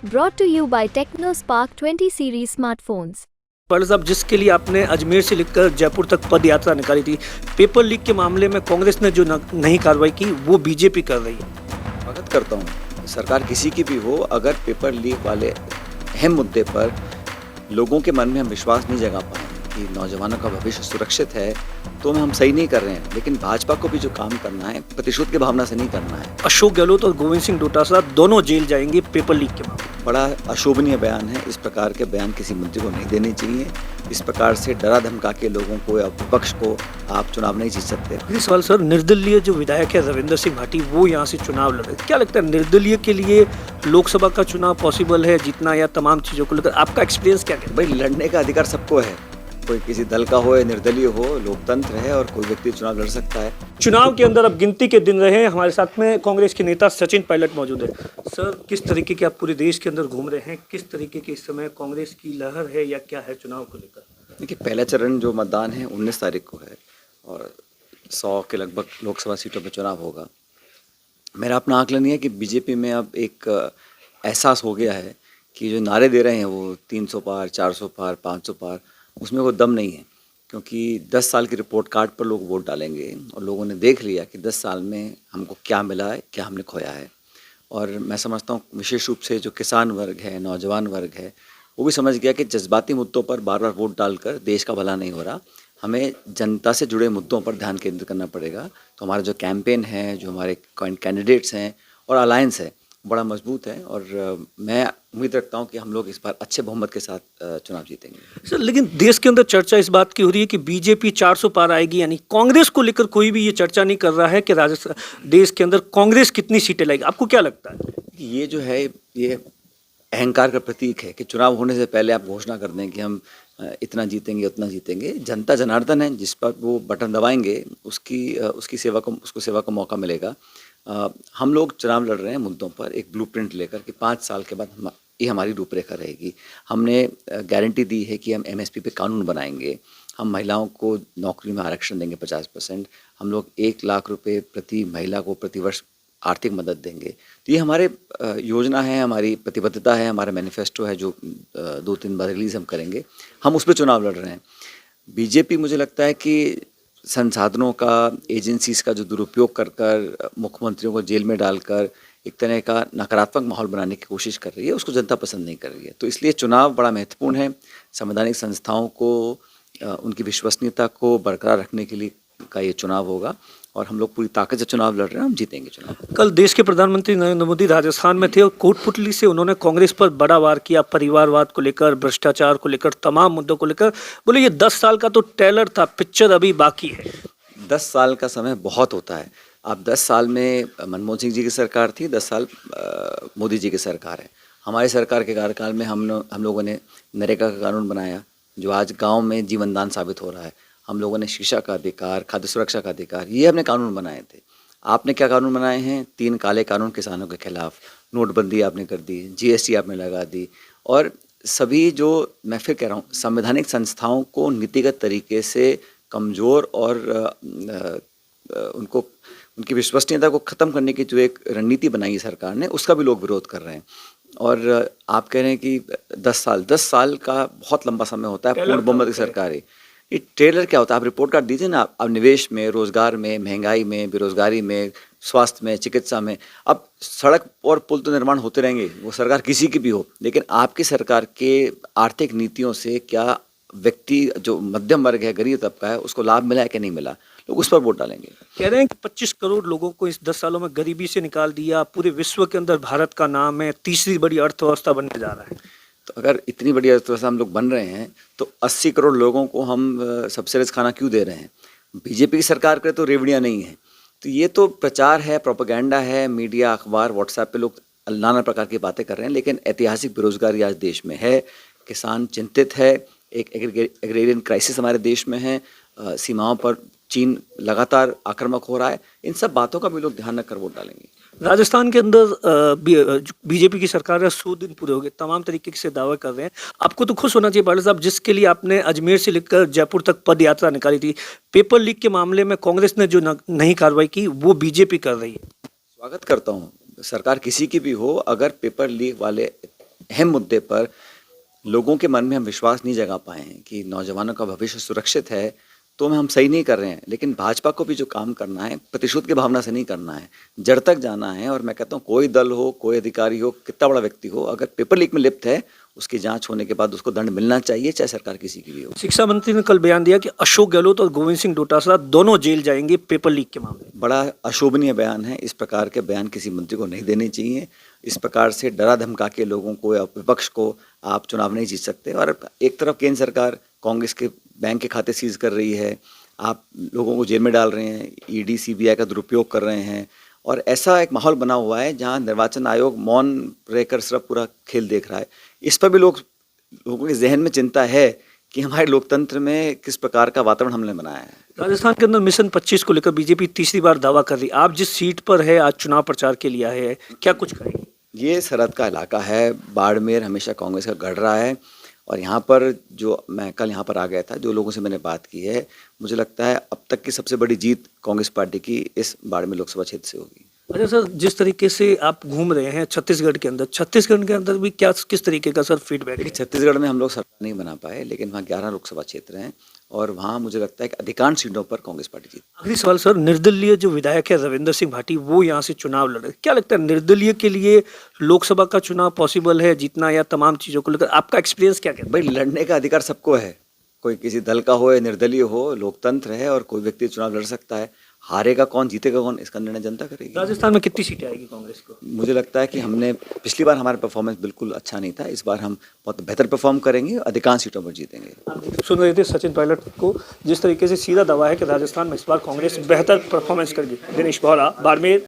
Brought to you by TechnoSpark 20 series smartphones. Patil साहब, जिसके लिए आपने अजमेर से लिखकर जयपुर तक पद यात्रा निकाली थी, पेपर लीक के मामले में कांग्रेस ने जो नहीं कार्रवाई की वो बीजेपी कर रही है। स्वागत करता हूँ। सरकार किसी की भी हो, अगर पेपर लीक वाले अहम मुद्दे पर लोगों के मन में हम विश्वास नहीं जगा पाए कि नौजवानों का भविष्य सुरक्षित है, तो हम सही नहीं कर रहे हैं। लेकिन भाजपा को भी जो काम करना है, प्रतिशोध की भावना से नहीं करना है। अशोक गहलोत और गोविंद सिंह डोटासरा दोनों जेल जाएंगे पेपर लीक के मामले। बड़ा अशोभनीय बयान है। इस प्रकार के बयान किसी मंत्री को नहीं देने चाहिए। इस प्रकार से डरा धमका के लोगों को या विपक्ष को आप चुनाव नहीं जीत सकते। ये सवाल सर, निर्दलीय जो विधायक है रविंद्र सिंह भाटी, वो यहाँ से चुनाव लड़ रहे हैं। क्या लगता है, निर्दलीय के लिए लोकसभा का चुनाव पॉसिबल है जीतना, या तमाम चीजों को लेकर आपका एक्सपीरियंस क्या है? भाई, लड़ने का अधिकार सबको है। कोई किसी दल का हो या निर्दलीय हो, लोकतंत्र है और कोई व्यक्ति चुनाव लड़ सकता है। चुनाव के अंदर अब गिनती के दिन रहे। हमारे साथ में कांग्रेस के नेता सचिन पायलट मौजूद है। सर, किस तरीके के आप पूरे देश के अंदर घूम रहे हैं, किस तरीके की इस समय कांग्रेस की लहर है या क्या है चुनाव को लेकर? देखिए, पहला चरण जो मतदान है 19 तारीख को है और 100 के लगभग लोकसभा सीटों पर चुनाव होगा। मेरा अपना आकलन ये है कि बीजेपी में अब एक एहसास हो गया है कि जो नारे दे रहे हैं वो 300 पार, 400 पार, 500 पार, उसमें वो दम नहीं है। क्योंकि 10 साल की रिपोर्ट कार्ड पर लोग वोट डालेंगे और लोगों ने देख लिया कि 10 साल में हमको क्या मिला है, क्या हमने खोया है। और मैं समझता हूँ विशेष रूप से जो किसान वर्ग है, नौजवान वर्ग है, वो भी समझ गया कि जज्बाती मुद्दों पर बार बार वोट डालकर देश का भला नहीं हो रहा। हमें जनता से जुड़े मुद्दों पर ध्यान केंद्रित करना पड़ेगा। तो हमारा जो कैंपेन है, जो हमारे कैंडिडेट्स हैं और अलायंस है, बड़ा मजबूत है और मैं उम्मीद रखता हूं कि हम लोग इस बार अच्छे बहुमत के साथ चुनाव जीतेंगे। सर, लेकिन देश के अंदर चर्चा इस बात की हो रही है कि बीजेपी 400 पार आएगी, यानी कांग्रेस को लेकर कोई भी ये चर्चा नहीं कर रहा है कि राजस्थान देश के अंदर कांग्रेस कितनी सीटें लाएगी। आपको क्या लगता है? ये जो है, ये अहंकार का प्रतीक है कि चुनाव होने से पहले आप घोषणा कर दें कि हम इतना जीतेंगे, उतना जीतेंगे। जनता जनार्दन है, जिस पर वो बटन दबाएंगे उसकी सेवा का मौका मिलेगा। हम लोग चुनाव लड़ रहे हैं मुद्दों पर एक ब्लूप्रिंट लेकर कि 5 साल के बाद ये हमारी रूपरेखा रहेगी। हमने गारंटी दी है कि हम एमएसपी पे कानून बनाएंगे। हम महिलाओं को नौकरी में आरक्षण देंगे 50%। हम लोग 1 लाख रुपए प्रति महिला को प्रतिवर्ष आर्थिक मदद देंगे। तो ये हमारे योजना है, हमारी प्रतिबद्धता है, हमारा मैनिफेस्टो है जो 2-3 बार रिलीज़ हम करेंगे। हम उस पर चुनाव लड़ रहे हैं। बीजेपी, मुझे लगता है कि संसाधनों का, एजेंसीज का जो दुरुपयोग कर कर मुख्यमंत्रियों को जेल में डालकर एक तरह का नकारात्मक माहौल बनाने की कोशिश कर रही है, उसको जनता पसंद नहीं कर रही है। तो इसलिए चुनाव बड़ा महत्वपूर्ण है। संवैधानिक संस्थाओं को, उनकी विश्वसनीयता को बरकरार रखने के लिए का ये चुनाव होगा और हम लोग पूरी ताकत से चुनाव लड़ रहे हैं। हम जीतेंगे चुनाव। कल देश के प्रधानमंत्री नरेंद्र मोदी राजस्थान में थे और कोटपुतली से उन्होंने कांग्रेस पर बड़ा वार किया, परिवारवाद को लेकर, भ्रष्टाचार को लेकर, तमाम मुद्दों को लेकर। बोले ये 10 साल का तो ट्रेलर था, पिक्चर अभी बाकी है। 10 साल का समय बहुत होता है। अब 10 साल में मनमोहन सिंह जी की सरकार थी, 10 साल मोदी जी की सरकार है। हमारी सरकार के कार्यकाल में हम लोगों ने नरेगा का कानून बनाया जो आज गाँव में जीवनदान साबित हो रहा है। हम लोगों ने शिक्षा का अधिकार, खाद्य सुरक्षा का अधिकार, ये हमने कानून बनाए थे। आपने क्या कानून बनाए हैं? 3 काले कानून किसानों के खिलाफ, नोटबंदी आपने कर दी, जीएसटी आपने लगा दी और सभी जो, मैं फिर कह रहा हूँ, संवैधानिक संस्थाओं को नीतिगत तरीके से कमज़ोर और उनकी विश्वसनीयता को ख़त्म करने की जो एक रणनीति बनाई है सरकार ने, उसका भी लोग विरोध कर रहे हैं। और आप कह रहे हैं कि 10 साल का बहुत लंबा समय होता है पूर्ण बहुमत की सरकार है। ये ट्रेलर क्या होता है? आप रिपोर्ट कार्ड दीजिए ना। अब निवेश में, रोजगार में, महंगाई में, बेरोजगारी में, स्वास्थ्य में, चिकित्सा में, अब सड़क और पुल तो निर्माण होते रहेंगे, वो सरकार किसी की भी हो। लेकिन आपकी सरकार के आर्थिक नीतियों से क्या व्यक्ति जो मध्यम वर्ग है, गरीब तबका है, उसको लाभ मिला है कि नहीं मिला? लोग उस पर वोट डालेंगे। कह रहे हैं कि 25 करोड़ लोगों को इस 10 सालों में गरीबी से निकाल दिया। पूरे विश्व के अंदर भारत का नाम है, तीसरी बड़ी अर्थव्यवस्था बनने जा रहा है। तो अगर इतनी बड़ी अर्थव्यवस्था हम लोग बन रहे हैं तो 80 करोड़ लोगों को हम सब्सिडाइज खाना क्यों दे रहे हैं? बीजेपी की सरकार करे तो रेवड़ियाँ नहीं है। तो ये तो प्रचार है, प्रोपेगेंडा है। मीडिया, अखबार, व्हाट्सएप पे लोग नाना प्रकार की बातें कर रहे हैं, लेकिन ऐतिहासिक बेरोजगारी आज देश में है। किसान चिंतित है, एक एग्रेरियन क्राइसिस हमारे देश में है, सीमाओं पर चीन लगातार आक्रामक हो रहा है। इन सब बातों का भी लोग ध्यान रखकर वोट डालेंगे। राजस्थान के अंदर बीजेपी की सरकार है, 100 दिन पूरे हो गए, तमाम तरीके से दावे कर रहे हैं। आपको तो खुश होना चाहिए पाटिल साहब, जिसके लिए आपने अजमेर से लेकर जयपुर तक पद यात्रा निकाली थी। पेपर लीक के मामले में कांग्रेस ने जो नहीं कार्रवाई की वो बीजेपी कर रही है। स्वागत करता हूँ। सरकार किसी की भी हो, अगर पेपर लीक वाले अहम मुद्दे पर लोगों के मन में हम विश्वास नहीं जगा पाए हैं कि नौजवानों का भविष्य सुरक्षित है, तो हम सही नहीं कर रहे हैं। लेकिन भाजपा को भी जो काम करना है, प्रतिशोध की भावना से नहीं करना है, जड़ तक जाना है। और मैं कहता हूँ कोई दल हो, कोई अधिकारी हो, कितना बड़ा व्यक्ति हो, अगर पेपर लीक में लिप्त है, उसकी जांच होने के बाद उसको दंड मिलना चाहिए, चाहे सरकार किसी की भी हो। शिक्षा मंत्री ने कल बयान दिया कि अशोक गहलोत और गोविंद सिंह डोटासरा दोनों जेल जाएंगे पेपर लीक के मामले में। बड़ा अशोभनीय बयान है। इस प्रकार के बयान किसी मंत्री को नहीं देने चाहिए। इस प्रकार से डरा धमका के लोगों को या विपक्ष को आप चुनाव नहीं जीत सकते। और एक तरफ केंद्र सरकार कांग्रेस के बैंक के खाते सीज कर रही है, आप लोगों को जेल में डाल रहे हैं, ईडी सीबीआई का दुरुपयोग कर रहे हैं, और ऐसा एक माहौल बना हुआ है जहां निर्वाचन आयोग मौन रहकर सिर्फ पूरा खेल देख रहा है। इस पर भी लोगों के जहन में चिंता है कि हमारे लोकतंत्र में किस प्रकार का वातावरण हमने बनाया है। राजस्थान के अंदर मिशन 25 को लेकर बीजेपी तीसरी बार दावा कर रही है। आप जिस सीट पर है आज चुनाव प्रचार के लिए आए हैं, क्या कुछ कहेंगे? ये सरहद का इलाका है, बाड़मेर हमेशा कांग्रेस का गढ़ रहा है। और यहाँ पर जो मैं कल यहाँ पर आ गया था, जो लोगों से मैंने बात की है, मुझे लगता है अब तक की सबसे बड़ी जीत कांग्रेस पार्टी की इस बाड़मेर लोकसभा क्षेत्र से होगी। अच्छा सर, जिस तरीके से आप घूम रहे हैं छत्तीसगढ़ के अंदर भी क्या किस तरीके का सर फीडबैक है? छत्तीसगढ़ में हम लोग सरकार नहीं बना पाए, लेकिन वहाँ 11 लोकसभा क्षेत्र हैं और वहाँ मुझे लगता है कि अधिकांश सीटों पर कांग्रेस पार्टी जीत। आखिरी सवाल सर, निर्दलीय जो विधायक है रविंद्र सिंह भाटी, वो यहाँ से चुनाव लड़ रहे, क्या लगता है निर्दलीय के लिए लोकसभा का चुनाव पॉसिबल है जीतना, या तमाम चीजों को लेकर आपका एक्सपीरियंस क्या कहता है? भाई, लड़ने का अधिकार सबको है, कोई किसी दल का हो या निर्दलीय हो, लोकतंत्र है और कोई व्यक्ति चुनाव लड़ सकता है। हारेगा कौन, जीतेगा कौन, इसका निर्णय जनता करेगी। राजस्थान में कितनी सीटें आएगी कांग्रेस को? मुझे लगता है कि हमने पिछली बार हमारा परफॉर्मेंस बिल्कुल अच्छा नहीं था, इस बार हम बहुत बेहतर परफॉर्म करेंगे, अधिकांश सीटों पर जीतेंगे। आप सुन रहे थे सचिन पायलट को, जिस तरीके से सीधा दावा है कि राजस्थान में इस बार कांग्रेस बेहतर परफॉर्मेंस करेगी। दिनेश बोहरा, बाड़मेर।